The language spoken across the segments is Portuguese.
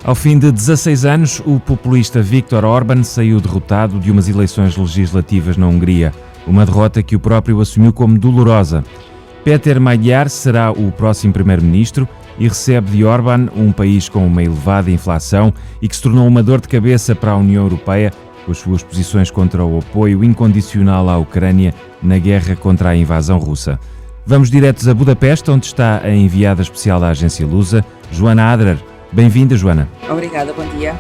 Ao fim de 16 anos, o populista Viktor Orbán saiu derrotado de umas eleições legislativas na Hungria, uma derrota que o próprio assumiu como dolorosa. Péter Magyar será o próximo primeiro-ministro e recebe de Orbán um país com uma elevada inflação e que se tornou uma dor de cabeça para a União Europeia com as suas posições contra o apoio incondicional à Ucrânia na guerra contra a invasão russa. Vamos diretos a Budapeste, onde está a enviada especial da agência Lusa, Joana Adler. Bem-vinda, Joana. Obrigada, bom dia.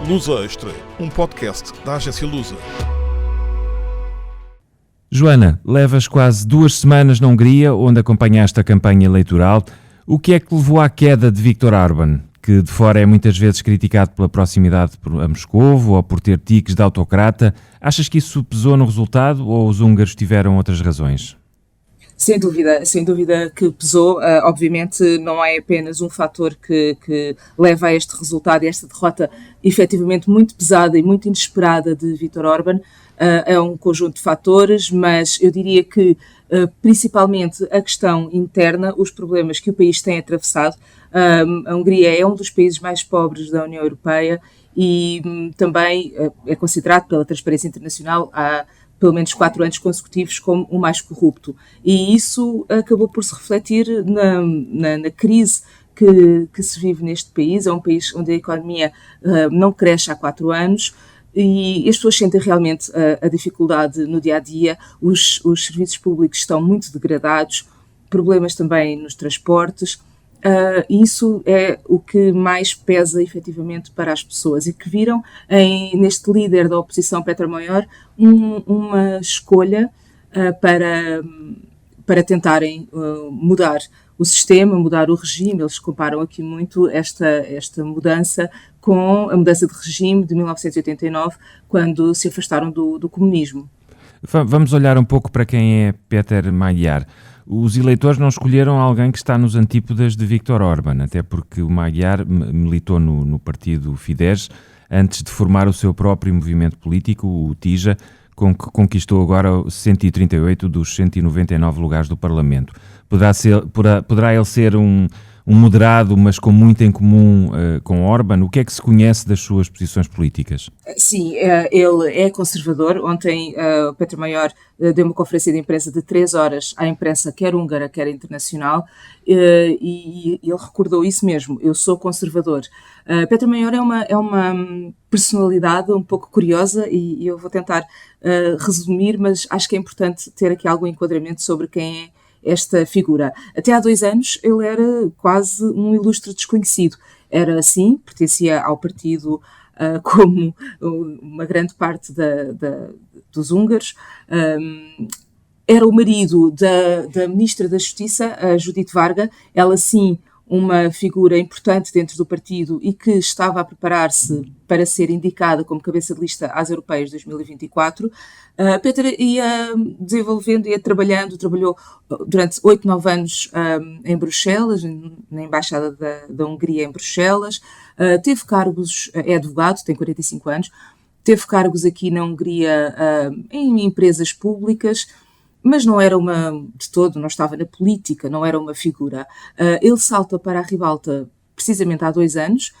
Lusa Extra, um podcast da agência Lusa. Joana, levas quase 2 semanas na Hungria, onde acompanhaste a campanha eleitoral. O que é que levou à queda de Viktor Orbán, que de fora é muitas vezes criticado pela proximidade a Moscovo ou por ter tiques de autocrata? Achas que isso pesou no resultado ou os húngaros tiveram outras razões? Sem dúvida que pesou. Obviamente não é apenas um fator que leva a este resultado e esta derrota efetivamente muito pesada e muito inesperada de Viktor Orbán. É um conjunto de fatores, mas eu diria que principalmente a questão interna, os problemas que o país tem atravessado. A Hungria é um dos países mais pobres da União Europeia e também é considerado pela Transparência Internacional há pelo menos 4 anos consecutivos como o mais corrupto. E isso acabou por se refletir na crise que se vive neste país. É um país onde a economia não cresce há 4 anos e as pessoas sentem realmente a dificuldade no dia-a-dia. Os serviços públicos estão muito degradados, problemas também nos transportes. Isso é o que mais pesa efetivamente para as pessoas e que viram neste líder da oposição, Péter Magyar, uma escolha para tentarem mudar o sistema, mudar o regime. Eles comparam aqui muito esta mudança com a mudança de regime de 1989, quando se afastaram do comunismo. Vamos olhar um pouco para quem é Péter Magyar. Os eleitores não escolheram alguém que está nos antípodas de Viktor Orbán, até porque o Magyar militou no partido Fidesz antes de formar o seu próprio movimento político, o TIJA, com que conquistou agora 138 dos 199 lugares do Parlamento. Poderá ele ser um moderado, mas com muito em comum com Orbán? O que é que se conhece das suas posições políticas? Sim, ele é conservador. Ontem Péter Magyar deu uma conferência de imprensa de 3 horas à imprensa, quer húngara, quer internacional, e ele recordou isso mesmo: eu sou conservador. Péter Magyar é uma personalidade um pouco curiosa e eu vou tentar resumir, mas acho que é importante ter aqui algum enquadramento sobre quem é esta figura. Até há 2 anos ele era quase um ilustre desconhecido. Era assim, pertencia ao partido como uma grande parte dos húngaros. Era o marido da Ministra da Justiça, a Judith Varga. Ela sim, uma figura importante dentro do partido e que estava a preparar-se para ser indicada como cabeça de lista às Europeias de 2024. Péter ia desenvolvendo, trabalhou durante 8, 9 anos em Bruxelas, na Embaixada da Hungria em Bruxelas. Teve cargos, é advogado, tem 45 anos, teve cargos aqui na Hungria em empresas públicas, mas não era de todo, não estava na política, não era uma figura. Ele salta para a ribalta precisamente há 2 anos,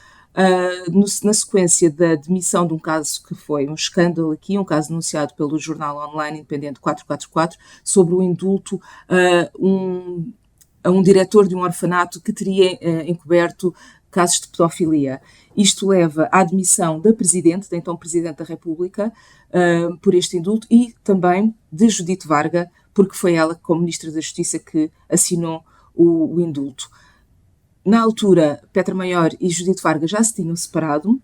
na sequência da demissão de um caso que foi um escândalo aqui, um caso denunciado pelo jornal online independente 444, sobre o indulto a um diretor de um orfanato que teria encoberto casos de pedofilia. Isto leva à demissão da Presidente, da então Presidente da República, por este indulto, e também de Judith Varga, porque foi ela, como Ministra da Justiça, que assinou o indulto. Na altura, Péter Magyar e Judith Varga já se tinham separado,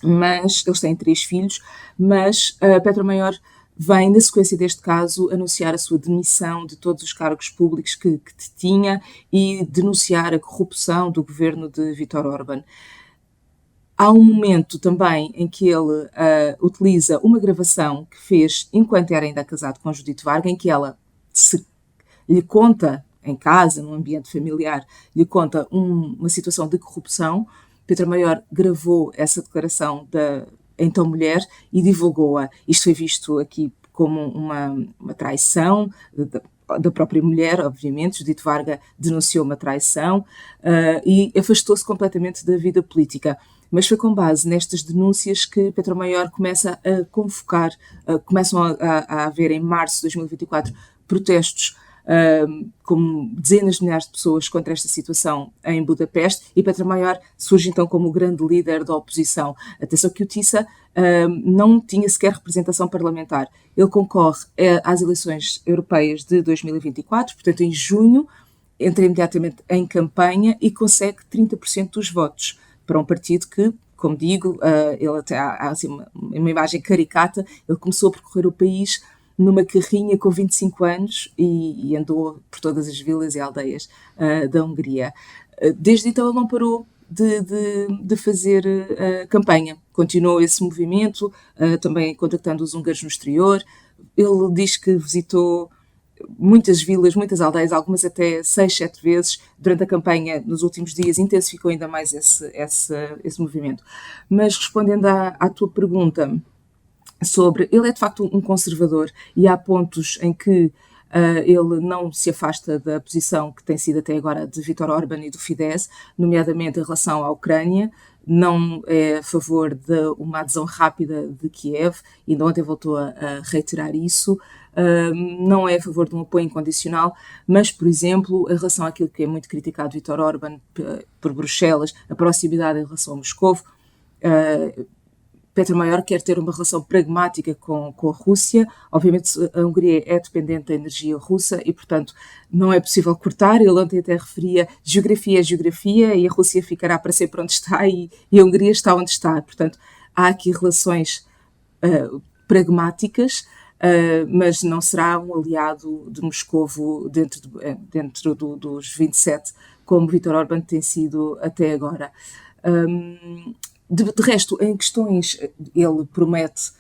mas eles têm 3 filhos, mas Péter Magyar vem, na sequência deste caso, anunciar a sua demissão de todos os cargos públicos que tinha e denunciar a corrupção do governo de Viktor Orbán. Há um momento também em que ele utiliza uma gravação que fez enquanto era ainda casado com Judith Varga, em que ela lhe conta, em casa, num ambiente familiar, lhe conta uma situação de corrupção. Péter Magyar gravou essa declaração da então mulher e divulgou-a. Isto foi visto aqui como uma traição, da própria mulher, obviamente. Judite Varga denunciou uma traição e afastou-se completamente da vida política. Mas foi com base nestas denúncias que Pedro Maior começa a convocar, começam a haver em março de 2024 protestos com dezenas de milhares de pessoas contra esta situação em Budapeste, e Pedro Maior surge então como o grande líder da oposição. Atenção que o Tisza não tinha sequer representação parlamentar. Ele concorre às eleições europeias de 2024, portanto em junho, entra imediatamente em campanha e consegue 30% dos votos para um partido que, como digo, ele até há assim, uma imagem caricata. Ele começou a percorrer o país numa carrinha com 25 anos e andou por todas as vilas e aldeias da Hungria. Desde então ele não parou de fazer campanha. Continuou esse movimento, também contactando os húngaros no exterior. Ele diz que visitou muitas vilas, muitas aldeias, algumas até 6, 7 vezes. Durante a campanha, nos últimos dias, intensificou ainda mais esse movimento. Mas respondendo à tua pergunta sobre... Ele é de facto um conservador e há pontos em que ele não se afasta da posição que tem sido até agora de Viktor Orbán e do Fidesz, nomeadamente em relação à Ucrânia. Não é a favor de uma adesão rápida de Kiev, e ainda ontem voltou a reiterar isso. Não é a favor de um apoio incondicional, mas, por exemplo, em relação àquilo que é muito criticado Viktor Orbán por Bruxelas, a proximidade em relação a Moscovo, Pedro Maior quer ter uma relação pragmática com a Rússia. Obviamente a Hungria é dependente da energia russa e, portanto, não é possível cortar. Ele ontem até referia geografia é geografia e a Rússia ficará para sempre onde está e a Hungria está onde está. Portanto, há aqui relações pragmáticas, mas não será um aliado de Moscovo dentro dos 27, como Viktor Orbán tem sido até agora. De resto, em questões, ele promete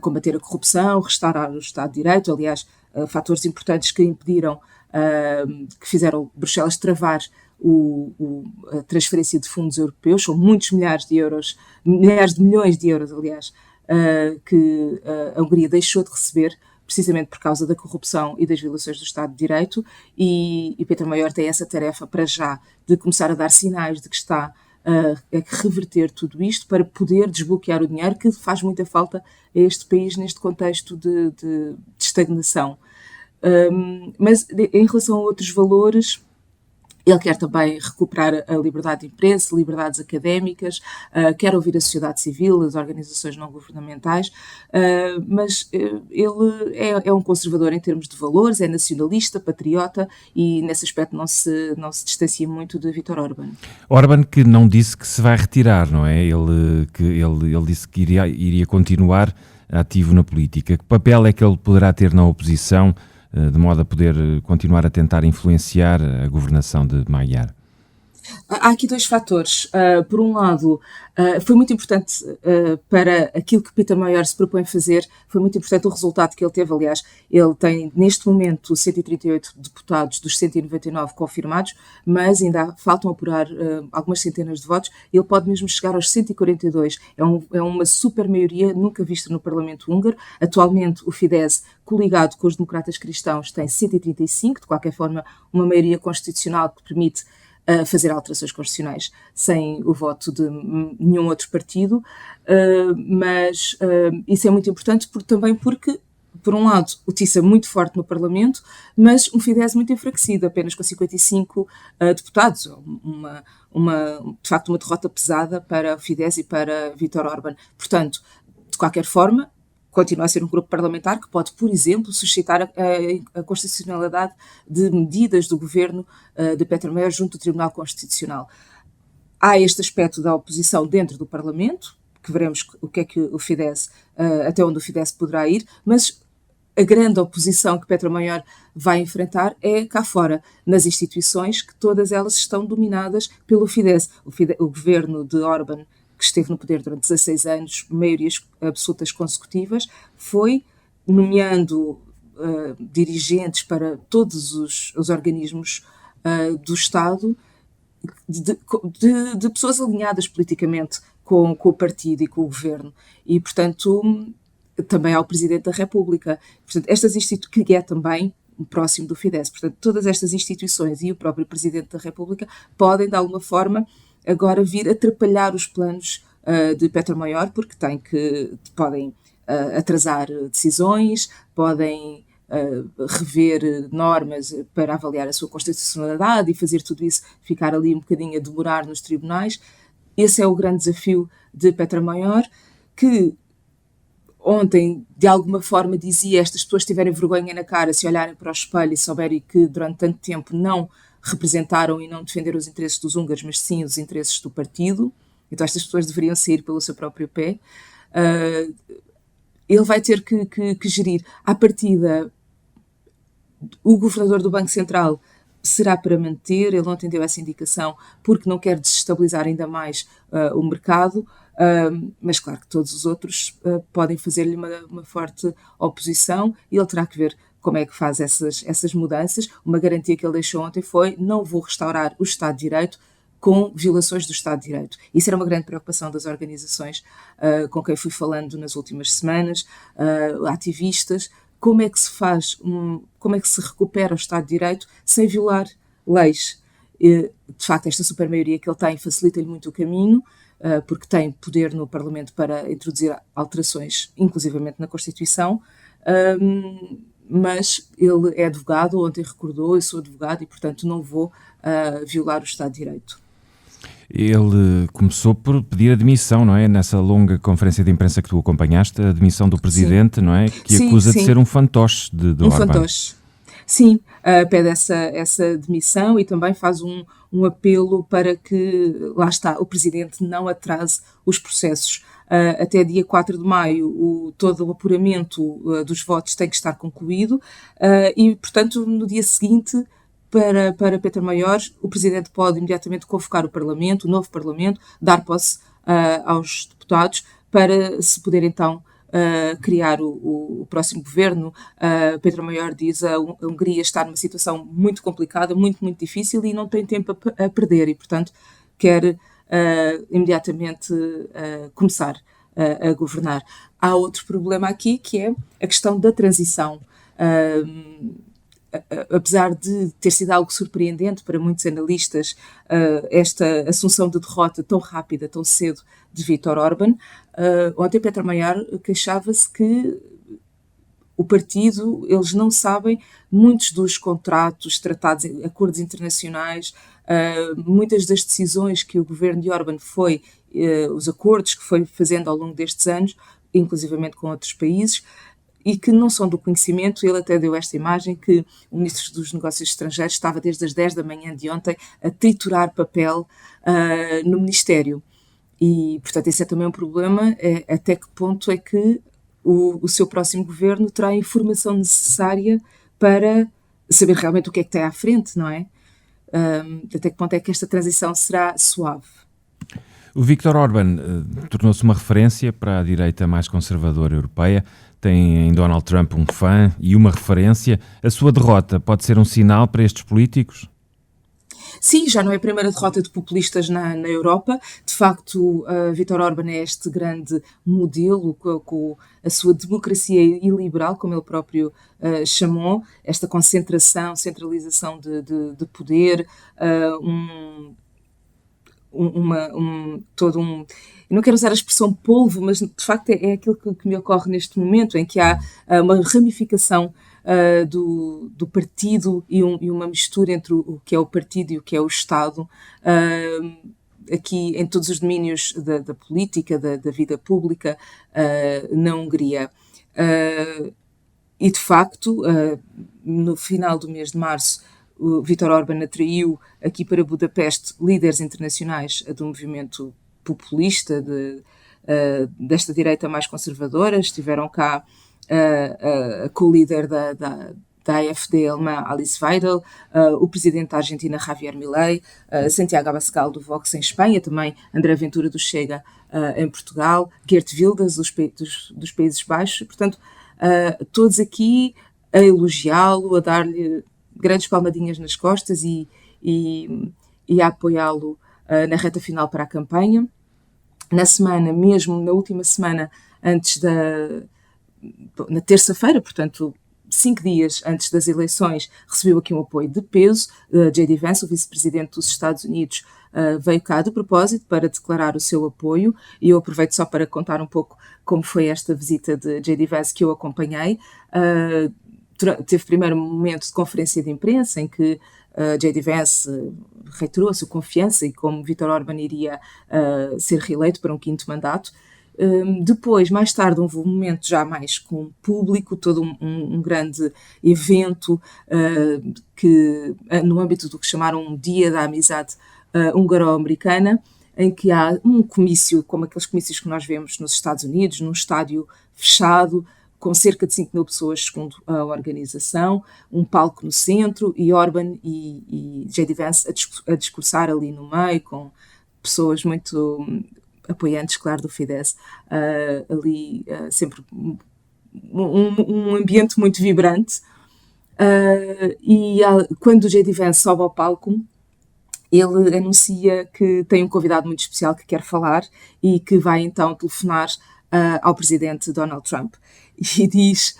combater a corrupção, restaurar o Estado de Direito. Aliás, fatores importantes que impediram, que fizeram Bruxelas travar a transferência de fundos europeus. São muitos milhares de euros, milhares de milhões de euros, aliás, que a Hungria deixou de receber, precisamente por causa da corrupção e das violações do Estado de Direito. E Pedro Maior tem essa tarefa para já, de começar a dar sinais de que está a reverter tudo isto para poder desbloquear o dinheiro que faz muita falta a este país neste contexto de estagnação. Mas em relação a outros valores, ele quer também recuperar a liberdade de imprensa, liberdades académicas, quer ouvir a sociedade civil, as organizações não governamentais, mas ele é um conservador em termos de valores, é nacionalista, patriota, e nesse aspecto não se distancia muito de Viktor Orbán. Orbán que não disse que se vai retirar, não é? Ele disse que iria continuar ativo na política. Que papel é que ele poderá ter na oposição, de modo a poder continuar a tentar influenciar a governação de Magyar? Há aqui dois fatores. Por um lado, foi muito importante para aquilo que Peter Maior se propõe fazer, foi muito importante o resultado que ele teve. Aliás, ele tem neste momento 138 deputados dos 199 confirmados, mas ainda faltam apurar algumas centenas de votos. Ele pode mesmo chegar aos 142. É uma super maioria nunca vista no Parlamento húngaro. Atualmente o Fidesz, coligado com os democratas cristãos, tem 135, de qualquer forma uma maioria constitucional que permite fazer alterações constitucionais sem o voto de nenhum outro partido, mas isso é muito importante também porque, por um lado, o Tisza é muito forte no Parlamento, mas um Fidesz muito enfraquecido, apenas com 55 deputados, de facto uma derrota pesada para o Fidesz e para Viktor Orbán. Portanto, de qualquer forma, continua a ser um grupo parlamentar que pode, por exemplo, suscitar a constitucionalidade de medidas do governo de Péter Maior junto do Tribunal Constitucional. Há este aspecto da oposição dentro do Parlamento, que veremos o que é que o Fidesz, até onde o Fidesz poderá ir, mas a grande oposição que Péter Maior vai enfrentar é cá fora, nas instituições, que todas elas estão dominadas pelo Fidesz. O governo de Orbán, que esteve no poder durante 16 anos, maiorias absolutas consecutivas, foi nomeando dirigentes para todos os organismos do Estado de pessoas alinhadas politicamente com o partido e com o governo. E, portanto, também ao Presidente da República. Portanto, estas instituições, que é também próximo do Fidesz. Portanto, todas estas instituições e o próprio Presidente da República podem, de alguma forma, agora vir atrapalhar os planos de Peter Maior, porque podem atrasar decisões, podem rever normas para avaliar a sua constitucionalidade e fazer tudo isso ficar ali um bocadinho a demorar nos tribunais. Esse é o grande desafio de Peter Maior, que ontem, de alguma forma, dizia: estas pessoas tiverem vergonha na cara se olharem para o espelho e souberem que durante tanto tempo não representaram e não defenderam os interesses dos húngaros, mas sim os interesses do partido. Então estas pessoas deveriam sair pelo seu próprio pé. Ele vai ter que gerir. À partida, o governador do Banco Central será para manter. Ele ontem deu essa indicação porque não quer desestabilizar ainda mais o mercado. Mas claro que todos os outros podem fazer-lhe uma forte oposição e ele terá que ver como é que faz essas mudanças. Uma garantia que ele deixou ontem foi: não vou restaurar o Estado de Direito com violações do Estado de Direito. Isso era uma grande preocupação das organizações com quem fui falando nas últimas semanas, ativistas. Como é que se faz, como é que se recupera o Estado de Direito sem violar leis? De facto, esta supermaioria que ele tem facilita-lhe muito o caminho, porque tem poder no Parlamento para introduzir alterações, inclusivamente na Constituição, mas ele é advogado, ontem recordou: eu sou advogado e, portanto, não vou violar o Estado de Direito. Ele começou por pedir admissão, não é? Nessa longa conferência de imprensa que tu acompanhaste, a admissão do Presidente, sim, não é? Que sim, acusa de ser um fantoche de Orbán. Fantoche. Sim, pede essa demissão e também faz um apelo para que, lá está, o Presidente não atrase os processos. Até dia 4 de maio, todo o apuramento dos votos tem que estar concluído e, portanto, no dia seguinte, para Peter Maior, o Presidente pode imediatamente convocar o novo Parlamento, dar posse aos deputados para se poder então criar o próximo governo. Peter Maior diz: a Hungria está numa situação muito complicada, muito, muito difícil e não tem tempo a perder e, portanto, quer imediatamente começar a governar. Há outro problema aqui, que é a questão da transição. Apesar de ter sido algo surpreendente para muitos analistas, esta assunção de derrota tão rápida, tão cedo, de Viktor Orbán, ontem Peter Maior queixava-se que o partido, eles não sabem muitos dos contratos, tratados, acordos internacionais, muitas das decisões que o governo de Orbán os acordos que foi fazendo ao longo destes anos, inclusivamente com outros países, e que não são do conhecimento. Ele até deu esta imagem que o Ministro dos Negócios Estrangeiros estava desde as 10 da manhã de ontem a triturar papel no Ministério. E, portanto, esse é também um problema, até que ponto é que o seu próximo governo terá a informação necessária para saber realmente o que é que tem à frente, não é? Até que ponto é que esta transição será suave? O Viktor Orbán tornou-se uma referência para a direita mais conservadora europeia. Tem em Donald Trump um fã e uma referência. A sua derrota pode ser um sinal para estes políticos? Sim, já não é a primeira derrota de populistas na Europa. De facto, Viktor Orbán é este grande modelo com a sua democracia iliberal, como ele próprio chamou, esta concentração, centralização de poder, eu não quero usar a expressão polvo, mas de facto é aquilo que me ocorre neste momento, em que há uma ramificação do partido e uma mistura entre o que é o partido e o que é o Estado, aqui em todos os domínios da política, da vida pública na Hungria. E de facto, no final do mês de março, o Viktor Orbán atraiu aqui para Budapeste líderes internacionais do movimento populista, desta direita mais conservadora. Estiveram cá a co-líder da AfD alemã, Alice Weidel, o presidente da Argentina, Javier Milei, Santiago Abascal, do Vox em Espanha, também André Ventura, do Chega, em Portugal, Geert Wilders, dos Países Baixos. Portanto, todos aqui a elogiá-lo, a dar-lhe grandes palmadinhas nas costas e a apoiá-lo na reta final para a campanha. Na última semana, na terça-feira, portanto, 5 dias antes das eleições, recebeu aqui um apoio de peso. J.D. Vance, o vice-presidente dos Estados Unidos, veio cá de propósito para declarar o seu apoio, e eu aproveito só para contar um pouco como foi esta visita de J.D. Vance que eu acompanhei. Teve primeiro um momento de conferência de imprensa em que J.D. Vance reiterou a sua confiança e como Viktor Orbán iria ser reeleito para um 5º mandato. Depois, mais tarde, houve um momento já mais com o público, todo um grande evento que, no âmbito do que chamaram um Dia da Amizade Húngaro-Americana, em que há um comício, como aqueles comícios que nós vemos nos Estados Unidos, num estádio fechado, com cerca de 5 mil pessoas, segundo a organização, um palco no centro, e Orbán e J.D. Vance a discursar ali no meio, com pessoas muito apoiantes, claro, do Fidesz, ali sempre um ambiente muito vibrante. Quando o J.D. Vance sobe ao palco, ele anuncia que tem um convidado muito especial que quer falar e que vai então telefonar ao presidente Donald Trump. E diz,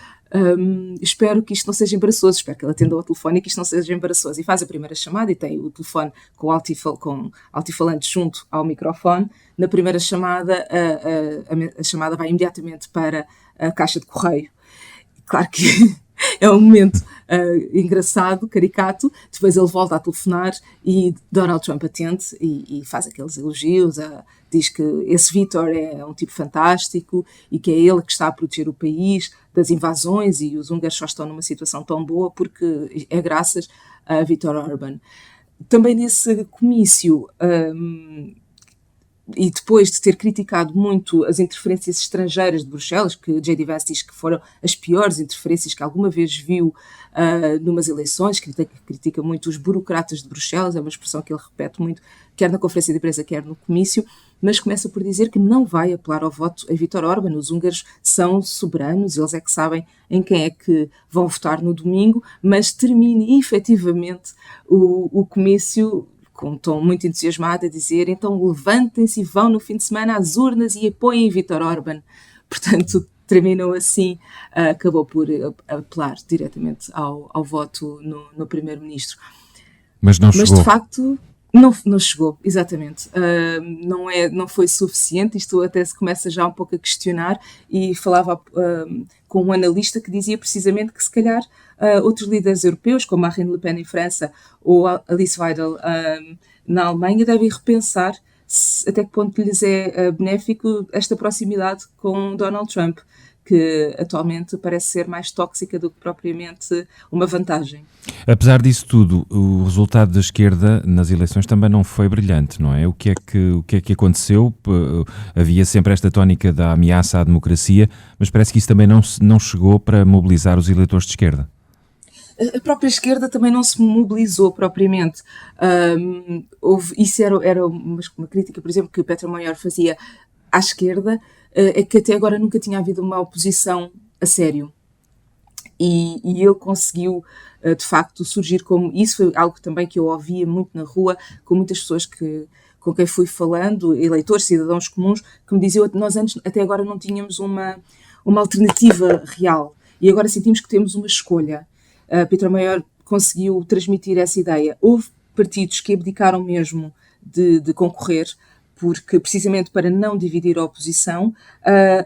espero que isto não seja embaraçoso, espero que ele atenda ao telefone e que isto não seja embaraçoso. E faz a primeira chamada e tem o telefone com altifalante junto ao microfone. Na primeira chamada, a chamada vai imediatamente para a caixa de correio. Claro que é um momento engraçado, caricato. Depois ele volta a telefonar e Donald Trump atende e faz aqueles elogios, diz que esse Viktor é um tipo fantástico e que é ele que está a proteger o país das invasões, e os húngaros só estão numa situação tão boa porque é graças a Viktor Orbán. Também nesse comício, e depois de ter criticado muito as interferências estrangeiras de Bruxelas, que J.D. Vance diz que foram as piores interferências que alguma vez viu numas eleições, critica muito os burocratas de Bruxelas, é uma expressão que ele repete muito, quer na conferência de imprensa, quer no comício, mas começa por dizer que não vai apelar ao voto a Viktor Orbán. Os húngaros são soberanos, eles é que sabem em quem é que vão votar no domingo, mas termine efetivamente o comício com um tom muito entusiasmado a dizer: então levantem-se e vão no fim de semana às urnas e apoiem Viktor Orbán. Portanto, terminou assim, acabou por apelar diretamente ao voto no primeiro-ministro. Mas não chegou. Mas de facto não chegou, exatamente. Não foi suficiente. Isto até se começa já um pouco a questionar, e falava com um analista que dizia precisamente que se calhar outros líderes europeus, como Marine Le Pen em França ou Alice Weidel na Alemanha, devem repensar até que ponto lhes é benéfico esta proximidade com Donald Trump, que atualmente parece ser mais tóxica do que propriamente uma vantagem. Apesar disso tudo, o resultado da esquerda nas eleições também não foi brilhante, não é? O que é que aconteceu? Havia sempre esta tónica da ameaça à democracia, mas parece que isso também não chegou para mobilizar os eleitores de esquerda. A própria esquerda também não se mobilizou propriamente. Isso era uma crítica, por exemplo, que Peter Mayer fazia à esquerda, é que até agora nunca tinha havido uma oposição a sério. E ele conseguiu, de facto, surgir como... Isso foi algo também que eu ouvia muito na rua, com muitas pessoas com quem fui falando, eleitores, cidadãos comuns, que me diziam: nós antes, até agora, não tínhamos uma alternativa real, e agora sentimos que temos uma escolha. Peter Mayer conseguiu transmitir essa ideia. Houve partidos que abdicaram mesmo de concorrer, porque precisamente para não dividir a oposição.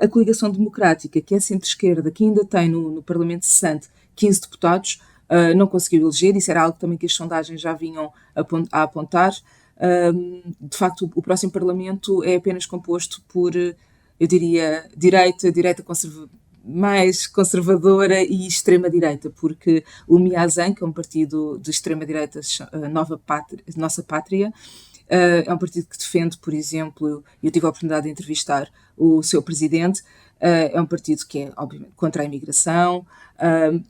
A Coligação Democrática, que é centro-esquerda, que ainda tem no Parlamento cessante 15 deputados, não conseguiu eleger. Isso era algo também que as sondagens já vinham a apontar. De facto, o próximo Parlamento é apenas composto por, eu diria, direita mais conservadora e extrema-direita, porque o Miazan, que é um partido de extrema-direita, Nossa Pátria, é um partido que defende, por exemplo, eu tive a oportunidade de entrevistar o seu presidente, é um partido que é, obviamente, contra a imigração,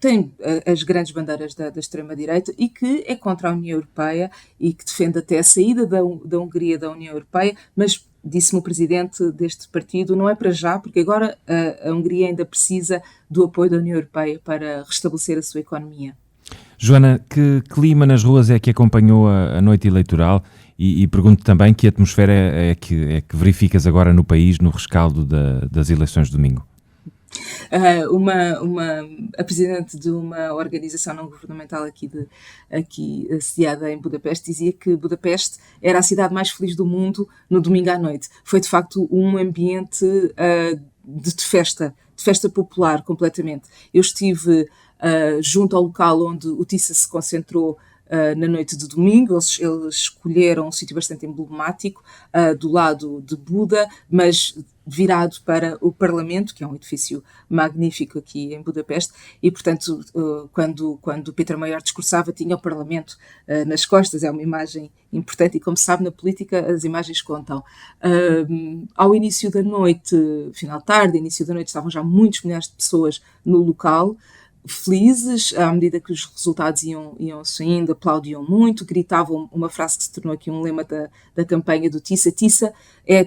tem as grandes bandeiras da extrema-direita e que é contra a União Europeia e que defende até a saída da Hungria da União Europeia, mas disse-me o presidente deste partido, não é para já, porque agora a Hungria ainda precisa do apoio da União Europeia para restabelecer a sua economia. Joana, que clima nas ruas é que acompanhou a noite eleitoral? E pergunto também que atmosfera é que verificas agora no país, no rescaldo das eleições de domingo? A presidente de uma organização não governamental aqui sediada em Budapeste dizia que Budapeste era a cidade mais feliz do mundo no domingo à noite. Foi de facto um ambiente de festa popular completamente. Eu estive junto ao local onde o TISA se concentrou na noite de domingo. Eles escolheram um sítio bastante emblemático, do lado de Buda, mas virado para o Parlamento, que é um edifício magnífico aqui em Budapeste, e, portanto, quando Peter Mayer discursava, tinha o Parlamento nas costas. É uma imagem importante e, como se sabe, na política as imagens contam. Ao início da noite, final de tarde, início da noite, estavam já muitos milhares de pessoas no local, felizes, à medida que os resultados iam saindo, aplaudiam muito, gritavam uma frase que se tornou aqui um lema da campanha do TISA. TISA é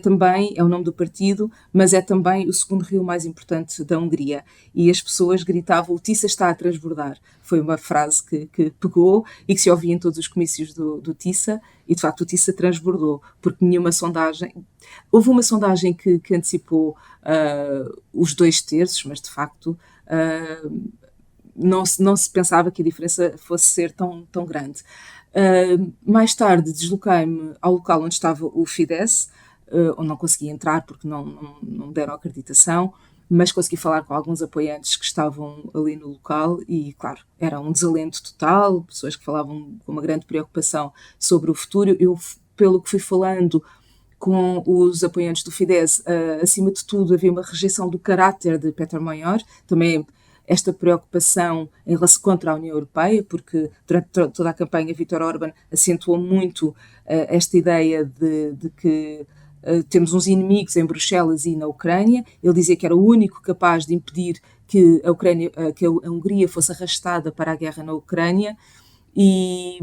o nome do partido, mas é também o segundo rio mais importante da Hungria. E as pessoas gritavam: o TISA está a transbordar. Foi uma frase que pegou e que se ouvia em todos os comícios do TISA, e de facto o TISA transbordou, porque nenhuma sondagem... Houve uma sondagem que antecipou os 2/3, mas de facto... Não se pensava que a diferença fosse ser tão grande. Mais tarde desloquei-me ao local onde estava o Fidesz, onde não consegui entrar porque não deram acreditação, mas consegui falar com alguns apoiantes que estavam ali no local e, claro, era um desalento total, pessoas que falavam com uma grande preocupação sobre o futuro. Eu, pelo que fui falando com os apoiantes do Fidesz, acima de tudo havia uma rejeição do caráter de Peter Mayer, também esta preocupação em relação contra a União Europeia, porque durante toda a campanha Viktor Orbán acentuou muito esta ideia de que temos uns inimigos em Bruxelas e na Ucrânia. Ele dizia que era o único capaz de impedir que a Hungria fosse arrastada para a guerra na Ucrânia e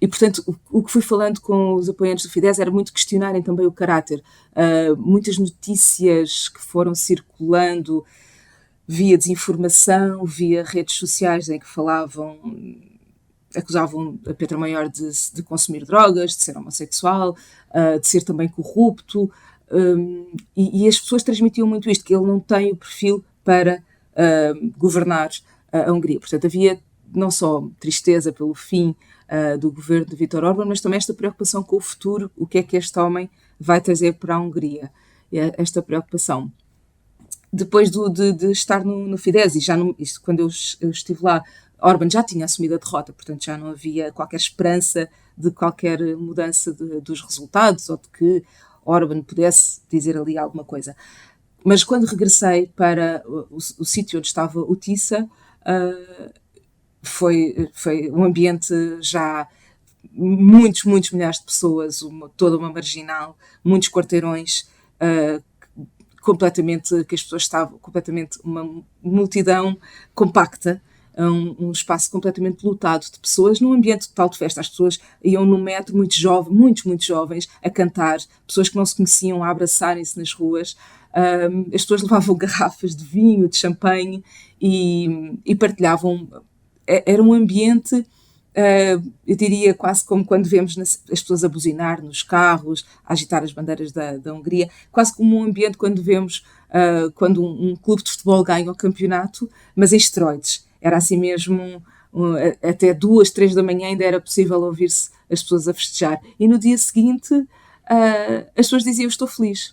portanto, o que fui falando com os apoiantes do Fidesz era muito questionarem também o caráter. Muitas notícias que foram circulando via desinformação, via redes sociais em que acusavam a Peter Mayer de consumir drogas, de ser homossexual, de ser também corrupto, e as pessoas transmitiam muito isto, que ele não tem o perfil para governar a Hungria. Portanto, havia não só tristeza pelo fim do governo de Viktor Orbán, mas também esta preocupação com o futuro, o que é que este homem vai trazer para a Hungria, esta preocupação. Depois de estar no Fidesz, e quando eu estive lá, Orbán já tinha assumido a derrota, portanto já não havia qualquer esperança de qualquer mudança dos resultados ou de que Orbán pudesse dizer ali alguma coisa. Mas quando regressei para o sítio onde estava o TISA, foi um ambiente já... muitos milhares de pessoas, toda uma marginal, muitos quarteirões, que as pessoas estavam completamente, uma multidão compacta, um espaço completamente lotado de pessoas, num ambiente total de festa. As pessoas iam no metro, muito jovens, a cantar, pessoas que não se conheciam a abraçarem-se nas ruas. As pessoas levavam garrafas de vinho, de champanhe e partilhavam. Era um ambiente, eu diria, quase como quando vemos as pessoas a buzinar nos carros, a agitar as bandeiras da Hungria, quase como um ambiente quando vemos quando um clube de futebol ganha o campeonato, mas em esteroides. Era assim mesmo, até 2, 3 da manhã ainda era possível ouvir-se as pessoas a festejar. E no dia seguinte as pessoas diziam: estou feliz.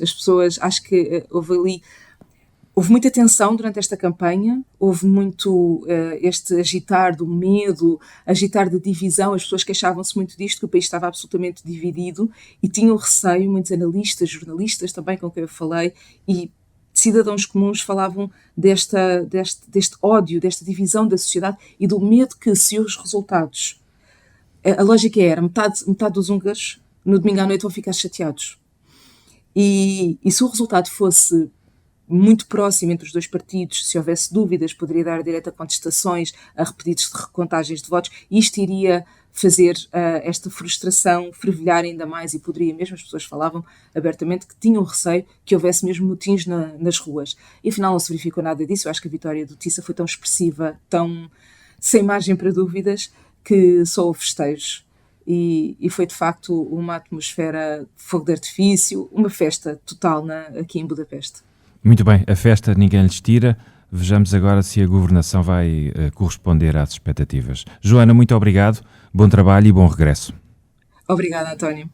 As pessoas, acho que houve muita tensão durante esta campanha, houve muito este agitar do medo, agitar da divisão. As pessoas queixavam-se muito disto, que o país estava absolutamente dividido e tinham receio, muitos analistas, jornalistas também com quem eu falei, e cidadãos comuns falavam deste ódio, desta divisão da sociedade e do medo que, se os resultados... A lógica era, metade dos húngaros no domingo à noite vão ficar chateados. E se o resultado fosse muito próximo entre os dois partidos, se houvesse dúvidas, poderia dar direito a contestações, a repetidos de recontagens de votos, e isto iria fazer esta frustração fervilhar ainda mais, e poderia mesmo, as pessoas falavam abertamente que tinham receio que houvesse mesmo motins nas ruas. E afinal não se verificou nada disso. Eu acho que a vitória do TISA foi tão expressiva, tão sem margem para dúvidas, que só houve festejos. E foi de facto uma atmosfera, fogo de artifício, uma festa total aqui em Budapeste. Muito bem, a festa ninguém lhes tira. Vejamos agora se a governação vai corresponder às expectativas. Joana, muito obrigado, bom trabalho e bom regresso. Obrigada, António.